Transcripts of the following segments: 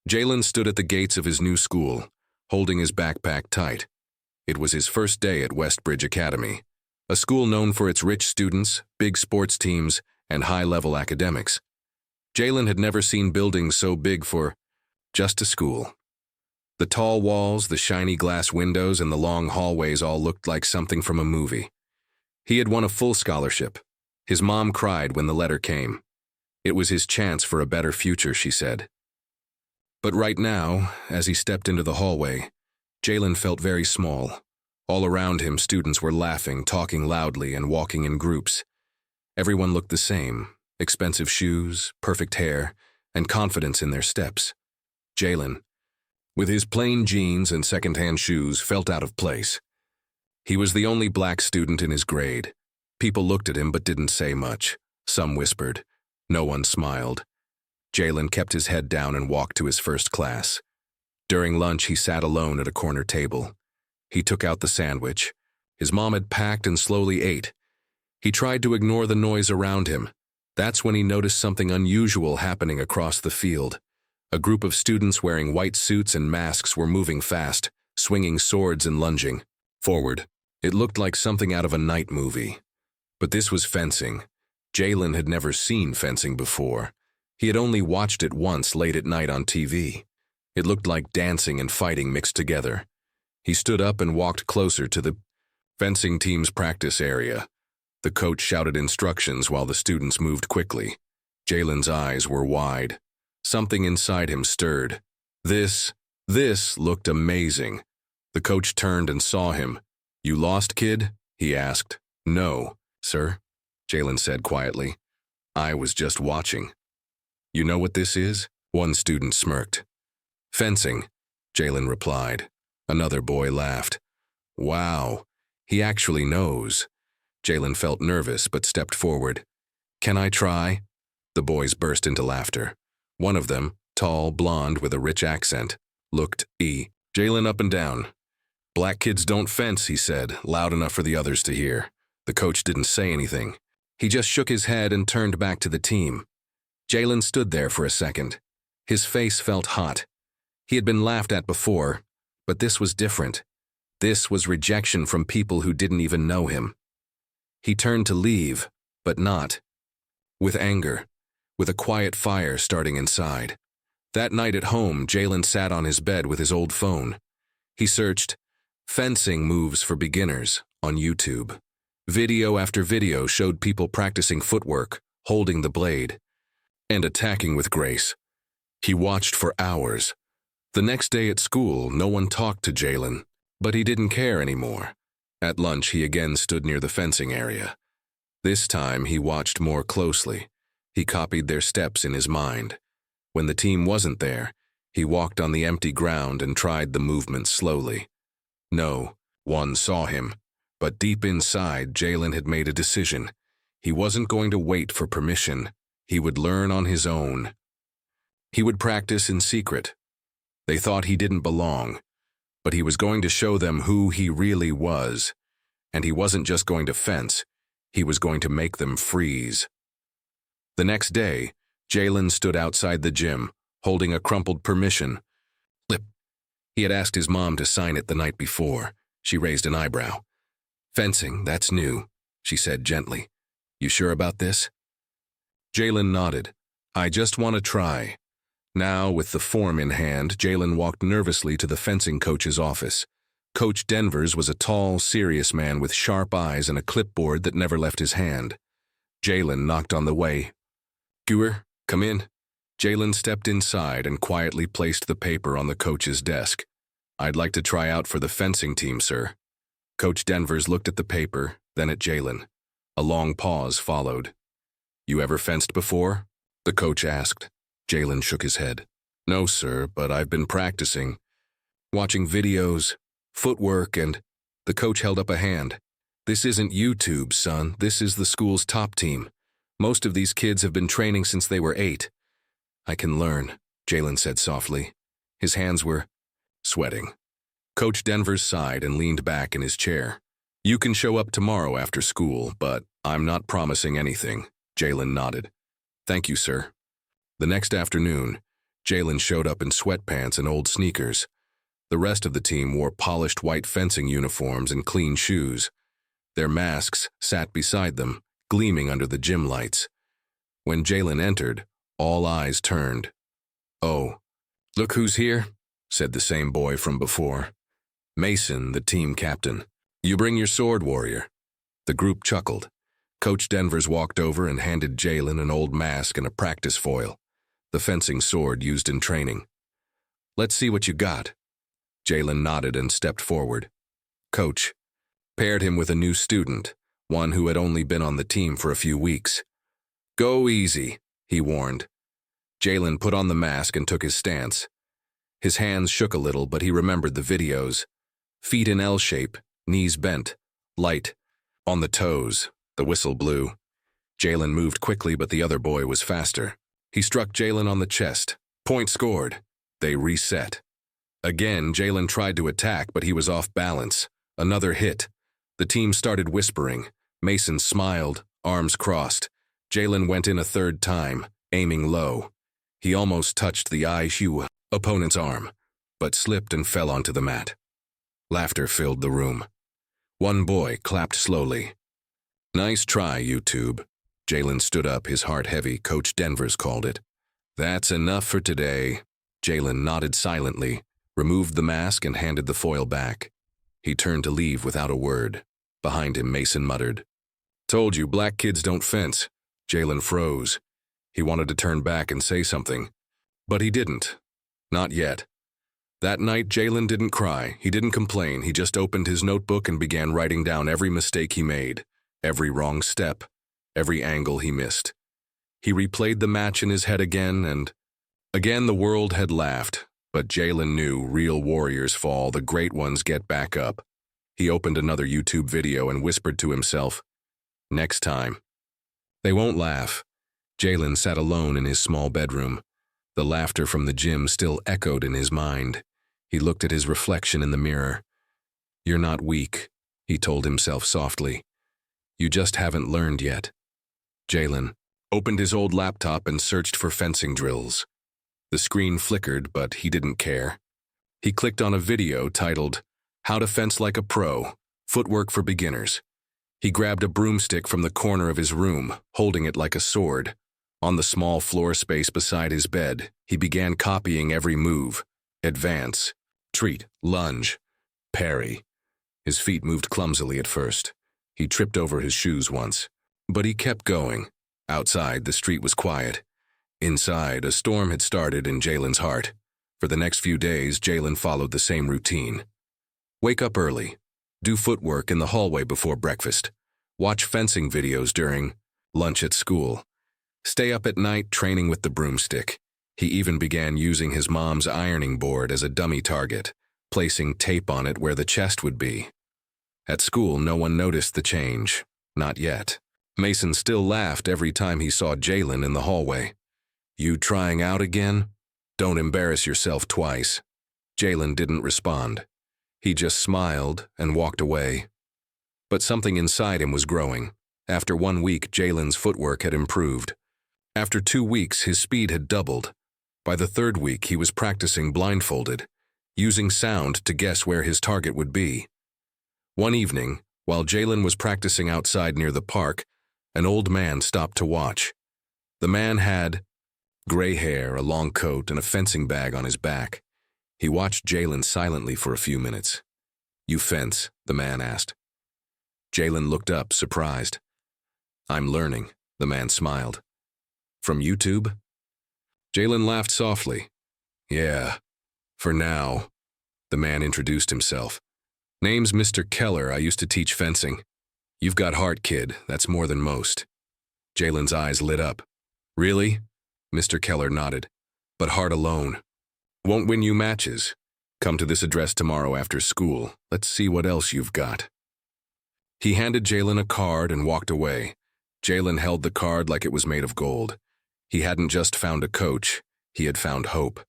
Jalen stood at the gates of his new school, holding his backpack tight. It was his first day at Westbridge Academy, a school known for its rich students, big sports teams, and high-level academics. Jalen had never seen buildings so big for just a school. The tall walls, the shiny glass windows, and the long hallways all looked like something from a movie. He had won a full scholarship. His mom cried when the letter came. It was his chance for a better future, she said. But right now, as he stepped into the hallway, Jalen felt very small. All around him, students were laughing, talking loudly, and walking in groups. Everyone looked the same: expensive shoes, perfect hair, and confidence in their steps. Jalen, with his plain jeans and second-hand shoes, felt out of place. He was the only black student in his grade. People looked at him but didn't say much. Some whispered. No one smiled. Jalen kept his head down and walked to his first class. During lunch, he sat alone at a corner table. He took out the sandwich. His mom had packed and slowly ate. He tried to ignore the noise around him. That's when he noticed something unusual happening across the field. A group of students wearing white suits and masks were moving fast, swinging swords and lunging forward. It looked like something out of a night movie. But this was fencing. Jalen had never seen fencing before. He had only watched it once late at night on TV. It looked like dancing and fighting mixed together. He stood up and walked closer to the fencing team's practice area. The coach shouted instructions while the students moved quickly. Jalen's eyes were wide. Something inside him stirred. This looked amazing. The coach turned and saw him. "You lost, kid?" he asked. "No, sir," Jalen said quietly. "I was just watching." "You know what this is?" One student smirked. "Fencing," Jalen replied. Another boy laughed. "Wow, he actually knows." Jalen felt nervous but stepped forward. "Can I try?" The boys burst into laughter. One of them, tall, blonde with a rich accent, looked Jalen up and down. "Black kids don't fence," he said, loud enough for the others to hear. The coach didn't say anything. He just shook his head and turned back to the team. Jalen stood there for a second. His face felt hot. He had been laughed at before, but this was different. This was rejection from people who didn't even know him. He turned to leave, but not. With anger, with a quiet fire starting inside. That night at home, Jalen sat on his bed with his old phone. He searched "fencing moves for beginners" on YouTube. Video after video showed people practicing footwork, holding the blade, and attacking with grace. He watched for hours. The next day at school, no one talked to Jalen, but he didn't care anymore. At lunch, he again stood near the fencing area. This time, he watched more closely. He copied their steps in his mind. When the team wasn't there, he walked on the empty ground and tried the movements slowly. No one saw him, but deep inside, Jalen had made a decision. He wasn't going to wait for permission. He would learn on his own. He would practice in secret. They thought he didn't belong, but he was going to show them who he really was. And he wasn't just going to fence, he was going to make them freeze. The next day, Jalen stood outside the gym, holding a crumpled permission slip. He had asked his mom to sign it the night before. She raised an eyebrow. "Fencing, that's new," she said gently. "You sure about this?" Jalen nodded. "I just want to try." Now, with the form in hand, Jalen walked nervously to the fencing coach's office. Coach Denvers was a tall, serious man with sharp eyes and a clipboard that never left his hand. Jalen knocked on the way. "Gewer, come in." Jalen stepped inside and quietly placed the paper on the coach's desk. "I'd like to try out for the fencing team, sir." Coach Denvers looked at the paper, then at Jalen. A long pause followed. "You ever fenced before?" the coach asked. Jalen shook his head. "No, sir, but I've been practicing. Watching videos, footwork, and..." The coach held up a hand. "This isn't YouTube, son. This is the school's top team. Most of these kids have been training since they were 8. "I can learn," Jalen said softly. His hands were sweating. Coach Denvers sighed and leaned back in his chair. "You can show up tomorrow after school, but I'm not promising anything." Jalen nodded. "Thank you, sir." The next afternoon, Jalen showed up in sweatpants and old sneakers. The rest of the team wore polished white fencing uniforms and clean shoes. Their masks sat beside them, gleaming under the gym lights. When Jalen entered, all eyes turned. "Oh, look who's here," said the same boy from before. "Mason, the team captain. You bring your sword, warrior." The group chuckled. Coach Denvers walked over and handed Jalen an old mask and a practice foil, the fencing sword used in training. "Let's see what you got." Jalen nodded and stepped forward. Coach paired him with a new student, one who had only been on the team for a few weeks. "Go easy," he warned. Jalen put on the mask and took his stance. His hands shook a little, but he remembered the videos. Feet in L shape, knees bent, light. On the toes, the whistle blew. Jalen moved quickly, but the other boy was faster. He struck Jalen on the chest. Point scored. They reset. Again, Jalen tried to attack, but he was off balance. Another hit. The team started whispering. Mason smiled, arms crossed. Jalen went in a third time, aiming low. He almost touched the ISU opponent's arm, but slipped and fell onto the mat. Laughter filled the room. One boy clapped slowly. "Nice try, YouTube." Jalen stood up, his heart heavy. Coach Denvers called it. "That's enough for today." Jalen nodded silently, removed the mask and handed the foil back. He turned to leave without a word. Behind him, Mason muttered, "Told you, black kids don't fence." Jalen froze. He wanted to turn back and say something, but he didn't. Not yet. That night, Jalen didn't cry. He didn't complain. He just opened his notebook and began writing down every mistake he made, every wrong step, every angle he missed. He replayed the match in his head again, and again the world had laughed. But Jalen knew real warriors fall, the great ones get back up. He opened another YouTube video and whispered to himself, "Next time." They won't laugh. Jalen sat alone in his small bedroom. The laughter from the gym still echoed in his mind. He looked at his reflection in the mirror. "You're not weak," he told himself softly. "You just haven't learned yet." Jalen opened his old laptop and searched for fencing drills. The screen flickered, but he didn't care. He clicked on a video titled, "How to Fence Like a Pro, Footwork for Beginners." He grabbed a broomstick from the corner of his room, holding it like a sword. On the small floor space beside his bed, he began copying every move. Advance, treat, lunge, parry. His feet moved clumsily at first. He tripped over his shoes once. But he kept going. Outside, the street was quiet. Inside, a storm had started in Jalen's heart. For the next few days, Jalen followed the same routine. Wake up early. Do footwork in the hallway before breakfast. Watch fencing videos during lunch at school. Stay up at night training with the broomstick. He even began using his mom's ironing board as a dummy target, placing tape on it where the chest would be. At school, no one noticed the change. Not yet. Mason still laughed every time he saw Jalen in the hallway. "You trying out again? Don't embarrass yourself twice." Jalen didn't respond. He just smiled and walked away. But something inside him was growing. After 1 week, Jalen's footwork had improved. After 2 weeks, his speed had doubled. By the 3rd week, he was practicing blindfolded, using sound to guess where his target would be. One evening, while Jalen was practicing outside near the park, an old man stopped to watch. The man had gray hair, a long coat, and a fencing bag on his back. He watched Jalen silently for a few minutes. "You fence?" the man asked. Jalen looked up, surprised. "I'm learning," the man smiled. "From YouTube?" Jalen laughed softly. "Yeah, for now." The man introduced himself. "Name's Mr. Keller. I used to teach fencing." "You've got heart, kid. That's more than most." Jalen's eyes lit up. "Really?" Mr. Keller nodded. "But heart alone won't win you matches. Come to this address tomorrow after school. Let's see what else you've got." He handed Jalen a card and walked away. Jalen held the card like it was made of gold. He hadn't just found a coach, he had found hope.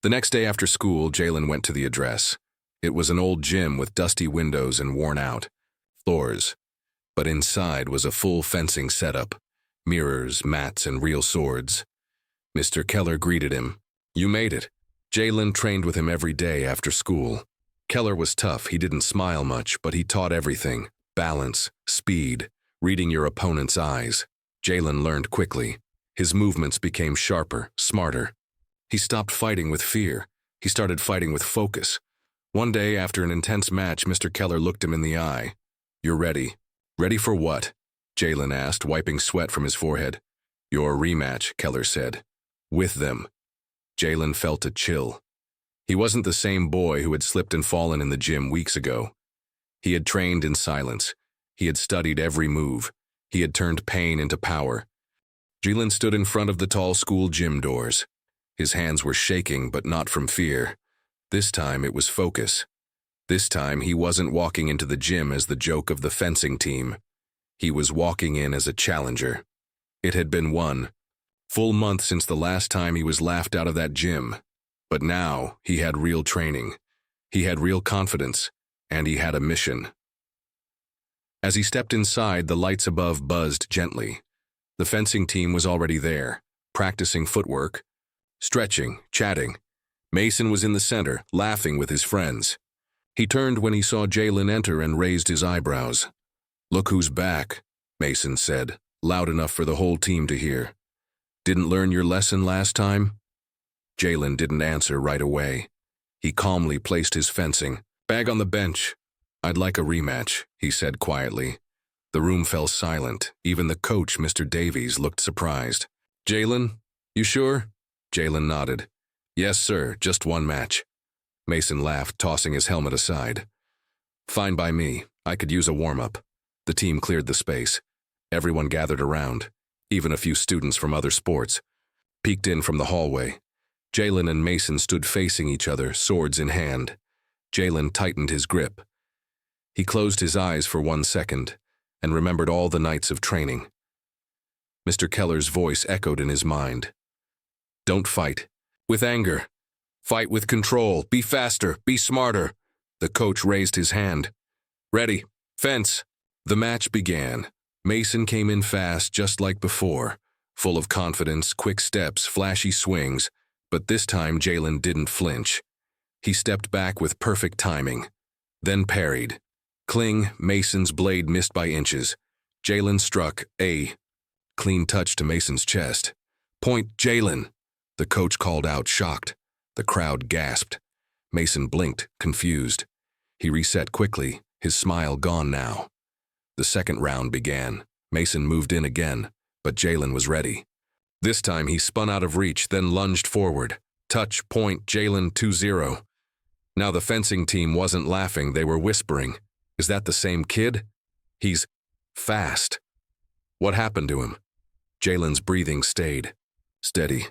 The next day after school, Jalen went to the address. It was an old gym with dusty windows and worn-out floors. But inside was a full fencing setup, mirrors, mats, and real swords. Mr. Keller greeted him. You made it. Jalen trained with him every day after school. Keller was tough. He didn't smile much, but he taught everything. Balance, speed, reading your opponent's eyes. Jalen learned quickly. His movements became sharper, smarter. He stopped fighting with fear. He started fighting with focus. One day, after an intense match, Mr. Keller looked him in the eye. You're ready. Ready for what? Jalen asked, wiping sweat from his forehead. Your rematch, Keller said. With them. Jalen felt a chill. He wasn't the same boy who had slipped and fallen in the gym weeks ago. He had trained in silence. He had studied every move. He had turned pain into power. Jalen stood in front of the tall school gym doors. His hands were shaking, but not from fear. This time it was focus. This time he wasn't walking into the gym as the joke of the fencing team. He was walking in as a challenger. It had been 1 full month since the last time he was laughed out of that gym. But now he had real training. He had real confidence, and he had a mission. As he stepped inside, the lights above buzzed gently. The fencing team was already there, practicing footwork, stretching, chatting. Mason was in the center, laughing with his friends. He turned when he saw Jalen enter and raised his eyebrows. Look who's back, Mason said, loud enough for the whole team to hear. Didn't learn your lesson last time? Jalen didn't answer right away. He calmly placed his fencing bag on the bench. I'd like a rematch, he said quietly. The room fell silent. Even the coach, Mr. Davies, looked surprised. Jalen, you sure? Jalen nodded. Yes, sir, just one match. Mason laughed, tossing his helmet aside. Fine by me. I could use a warm-up. The team cleared the space. Everyone gathered around. Even a few students from other sports peeked in from the hallway. Jalen and Mason stood facing each other, swords in hand. Jalen tightened his grip. He closed his eyes for 1 second and remembered all the nights of training. Mr. Keller's voice echoed in his mind. Don't fight with anger. Fight with control. Be faster. Be smarter. The coach raised his hand. Ready. Fence. The match began. Mason came in fast, just like before, full of confidence, quick steps, flashy swings, but this time Jalen didn't flinch. He stepped back with perfect timing, then parried. Cling, Mason's blade missed by inches. Jalen struck, a clean touch to Mason's chest. Point, Jalen, the coach called out, shocked. The crowd gasped. Mason blinked, confused. He reset quickly, his smile gone now. The second round began. Mason moved in again, but Jalen was ready. This time he spun out of reach, then lunged forward. Touch, point, Jalen 2-0. Now the fencing team wasn't laughing, they were whispering. Is that the same kid? He's fast. What happened to him? Jalen's breathing stayed steady.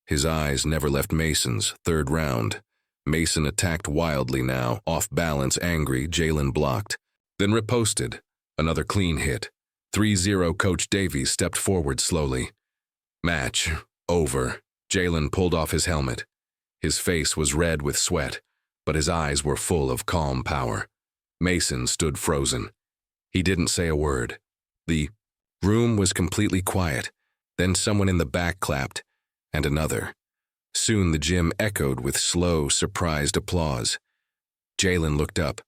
His eyes never left Mason's. Third round. Mason attacked wildly now, off balance, angry. Jalen blocked, then riposted. Another clean hit. 3-0. Coach Davies stepped forward slowly. Match over. Jalen pulled off his helmet. His face was red with sweat, but his eyes were full of calm power. Mason stood frozen. He didn't say a word. The room was completely quiet. Then someone in the back clapped, and another. Soon the gym echoed with slow, surprised applause. Jalen looked up.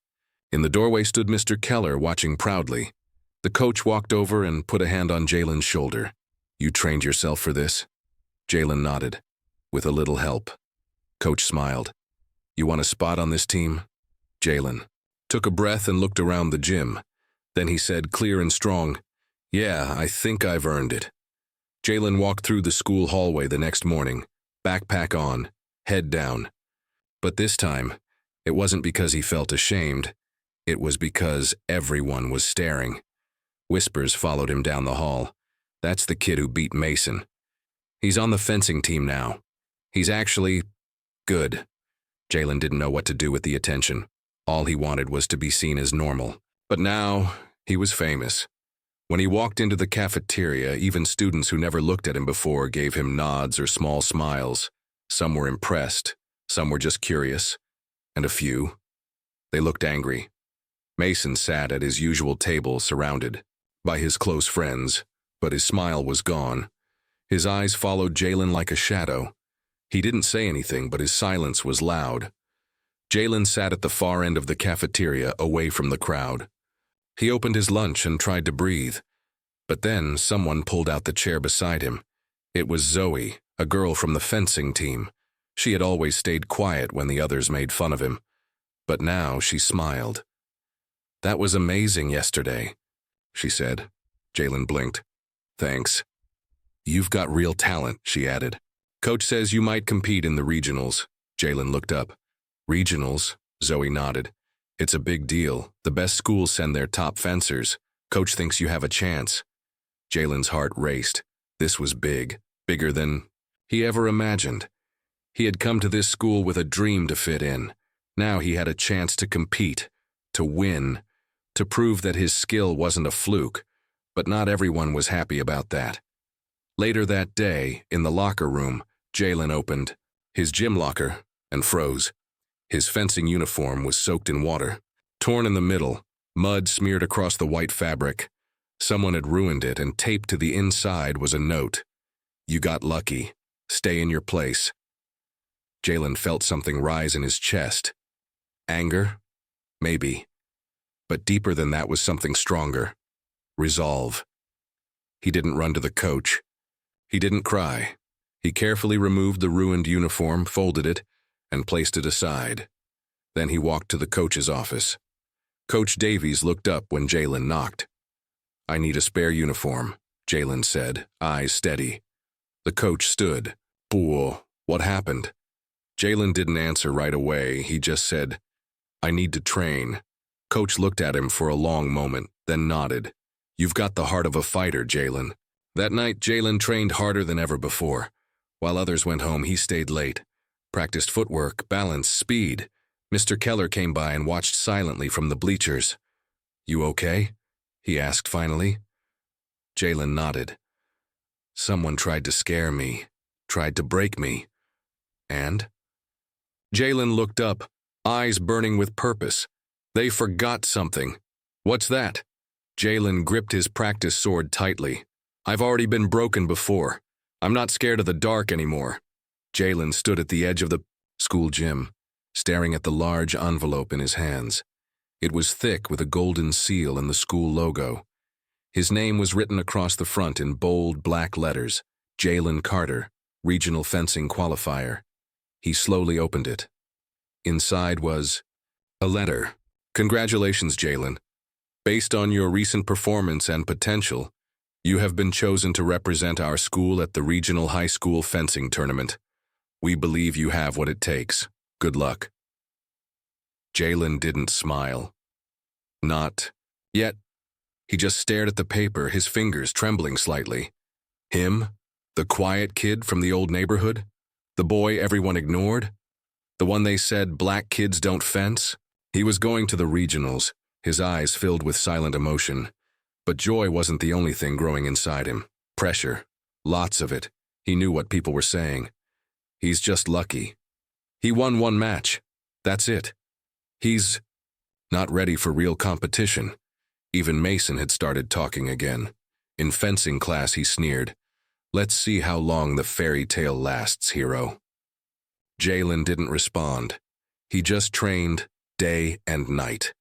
In the doorway stood Mr. Keller, watching proudly. The coach walked over and put a hand on Jalen's shoulder. You trained yourself for this? Jalen nodded. With a little help. Coach smiled. You want a spot on this team? Jalen took a breath and looked around the gym. Then he said, clear and strong, yeah, I think I've earned it. Jalen walked through the school hallway the next morning, backpack on, head down. But this time, it wasn't because he felt ashamed. It was because everyone was staring. Whispers followed him down the hall. That's the kid who beat Mason. He's on the fencing team now. He's actually good. Jalen didn't know what to do with the attention. All he wanted was to be seen as normal. But now, he was famous. When he walked into the cafeteria, even students who never looked at him before gave him nods or small smiles. Some were impressed, some were just curious, and a few, they looked angry. Mason sat at his usual table surrounded by his close friends, but his smile was gone. His eyes followed Jalen like a shadow. He didn't say anything, but his silence was loud. Jalen sat at the far end of the cafeteria, away from the crowd. He opened his lunch and tried to breathe. But then someone pulled out the chair beside him. It was Zoe, a girl from the fencing team. She had always stayed quiet when the others made fun of him. But now she smiled. "That was amazing yesterday," she said. Jalen blinked. "Thanks." "You've got real talent," she added. "Coach says you might compete in the regionals." Jalen looked up. "Regionals?" Zoe nodded. "It's a big deal. The best schools send their top fencers. Coach thinks you have a chance." Jalen's heart raced. This was big, bigger than he ever imagined. He had come to this school with a dream to fit in. Now he had a chance to compete, to win, to prove that his skill wasn't a fluke. But not everyone was happy about that. Later that day, in the locker room, Jalen opened his gym locker and froze. His fencing uniform was soaked in water, torn in the middle, mud smeared across the white fabric. Someone had ruined it, and taped to the inside was a note. "You got lucky. Stay in your place." Jalen felt something rise in his chest. Anger? Maybe. But deeper than that was something stronger. Resolve. He didn't run to the coach. He didn't cry. He carefully removed the ruined uniform, folded it, and placed it aside. Then he walked to the coach's office. Coach Davies looked up when Jalen knocked. "I need a spare uniform," Jalen said, eyes steady. The coach stood. "Poor, what happened?" Jalen didn't answer right away. He just said, "I need to train." Coach looked at him for a long moment, then nodded. "You've got the heart of a fighter, Jalen." That night, Jalen trained harder than ever before. While others went home, he stayed late. Practiced footwork, balance, speed. Mr. Keller came by and watched silently from the bleachers. "You okay?" he asked finally. Jalen nodded. "Someone tried to scare me, tried to break me." "And?" Jalen looked up, eyes burning with purpose. "They forgot something." "What's that?" Jalen gripped his practice sword tightly. "I've already been broken before. I'm not scared of the dark anymore." Jalen stood at the edge of the school gym, staring at the large envelope in his hands. It was thick with a golden seal and the school logo. His name was written across the front in bold black letters, Jalen Carter, Regional Fencing Qualifier. He slowly opened it. Inside was a letter. "Congratulations, Jalen. Based on your recent performance and potential, you have been chosen to represent our school at the Regional High School Fencing Tournament. We believe you have what it takes. Good luck." Jalen didn't smile. Not yet. He just stared at the paper, his fingers trembling slightly. Him? The quiet kid from the old neighborhood? The boy everyone ignored? The one they said black kids don't fence? He was going to the regionals, his eyes filled with silent emotion. But joy wasn't the only thing growing inside him. Pressure. Lots of it. He knew what people were saying. He's just lucky. He won one match. That's it. He's not ready for real competition. Even Mason had started talking again. In fencing class, he sneered, "Let's see how long the fairy tale lasts, hero." Jalen didn't respond. He just trained day and night.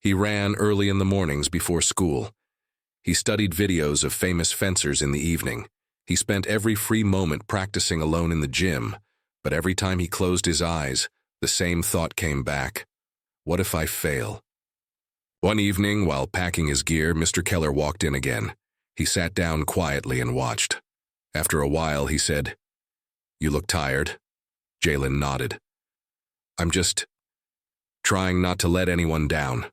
He ran early in the mornings before school. He studied videos of famous fencers in the evening. He spent every free moment practicing alone in the gym, but every time he closed his eyes, the same thought came back. What if I fail? One evening, while packing his gear, Mr. Keller walked in again. He sat down quietly and watched. After a while, he said, "You look tired." Jalen nodded. "I'm just trying not to let anyone down."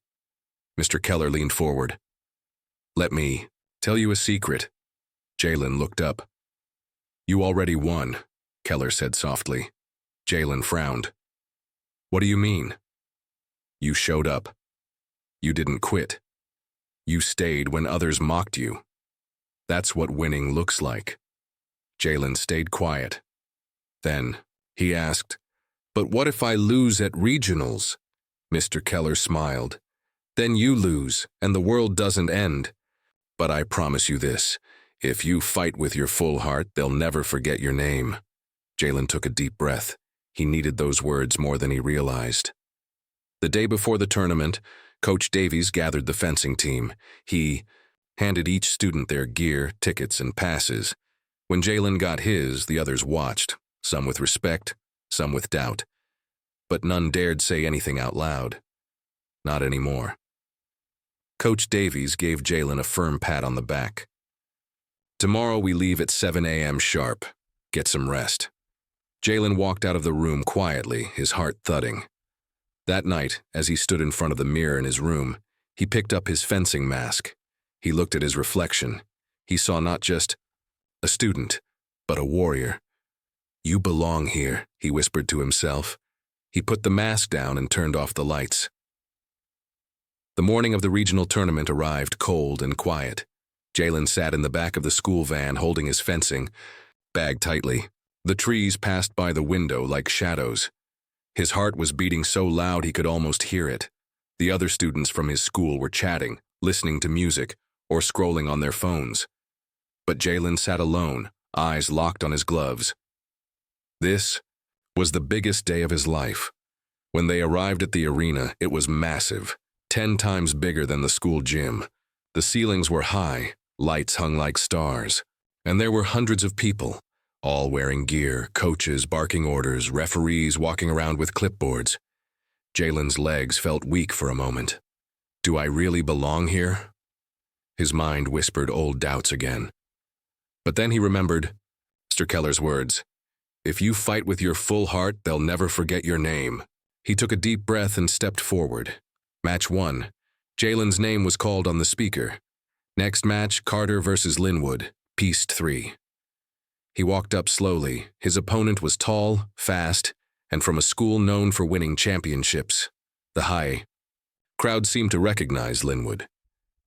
Mr. Keller leaned forward. "Let me tell you a secret." Jalen looked up. "You already won," Keller said softly. Jalen frowned. "What do you mean?" "You showed up. You didn't quit. You stayed when others mocked you. That's what winning looks like." Jalen stayed quiet. Then he asked, "But what if I lose at regionals?" Mr. Keller smiled. "Then you lose, and the world doesn't end. But I promise you this, If you fight with your full heart, they'll never forget your name. Jalen took a deep breath. He needed those words more than he realized. The day before the tournament, Coach Davies gathered the fencing team. He handed each student their gear, tickets, and passes. When Jalen got his, the others watched, some with respect, some with doubt. But none dared say anything out loud. Not anymore. Coach Davies gave Jalen a firm pat on the back. Tomorrow we leave at 7 a.m. sharp. Get some rest. Jalen walked out of the room quietly, his heart thudding. That night, as he stood in front of the mirror in his room, he picked up his fencing mask. He looked at his reflection. He saw not just a student, but a warrior. "You belong here," he whispered to himself. He put the mask down and turned off the lights. The morning of the regional tournament arrived cold and quiet. Jalen sat in the back of the school van holding his fencing bag tightly. The trees passed by the window like shadows. His heart was beating so loud he could almost hear it. The other students from his school were chatting, listening to music, or scrolling on their phones. But Jalen sat alone, eyes locked on his gloves. This was the biggest day of his life. When they arrived at the arena, it was massive, 10 times bigger than the school gym. The ceilings were high, lights hung like stars, and there were hundreds of people, all wearing gear, coaches barking orders, referees walking around with clipboards. Jalen's legs felt weak for a moment. Do I really belong here? His mind whispered old doubts again. But then he remembered Mr. Keller's words. If you fight with your full heart, they'll never forget your name. He took a deep breath and stepped forward. Match 1. Jalen's name was called on the speaker. Next match, Carter versus Linwood, Piece 3. He walked up slowly. His opponent was tall, fast, and from a school known for winning championships. The high crowd seemed to recognize Linwood.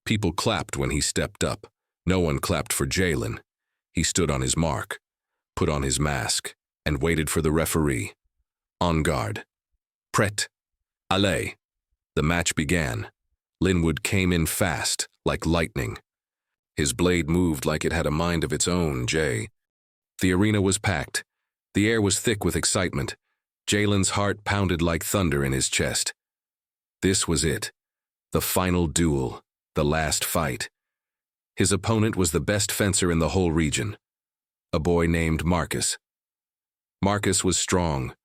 People clapped when he stepped up. No one clapped for Jalen. He stood on his mark, put on his mask, and waited for the referee. En garde. Prêt. Allez. The match began. Linwood came in fast, like lightning. His blade moved like it had a mind of its own, The arena was packed. The air was thick with excitement. Jalen's heart pounded like thunder in his chest. This was it. The final duel. The last fight. His opponent was the best fencer in the whole region. A boy named Marcus. Marcus was strong,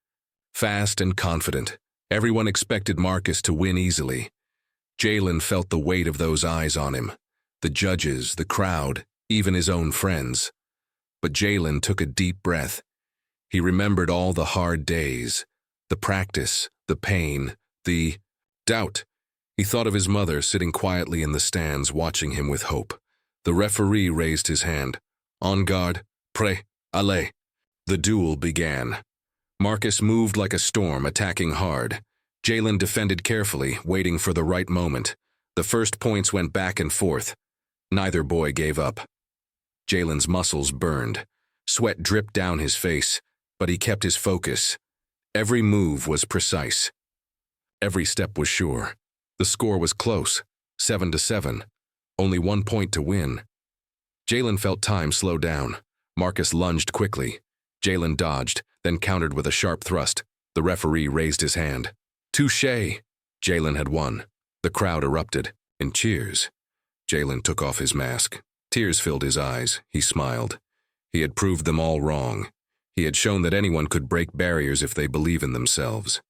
fast and confident. Everyone expected Marcus to win easily. Jalen felt the weight of those eyes on him. The judges, the crowd, even his own friends. But Jalen took a deep breath. He remembered all the hard days, the practice, the pain, the doubt. He thought of his mother sitting quietly in the stands watching him with hope. The referee raised his hand. En garde, prêt, allez. The duel began. Marcus moved like a storm, attacking hard. Jalen defended carefully, waiting for the right moment. The first points went back and forth. Neither boy gave up. Jalen's muscles burned. Sweat dripped down his face, but he kept his focus. Every move was precise. Every step was sure. The score was close, 7-7. Only 1 point to win. Jalen felt time slow down. Marcus lunged quickly. Jalen dodged, then countered with a sharp thrust. The referee raised his hand. Touché! Jalen had won. The crowd erupted in cheers. Jalen took off his mask. Tears filled his eyes. He smiled. He had proved them all wrong. He had shown that anyone could break barriers if they believe in themselves.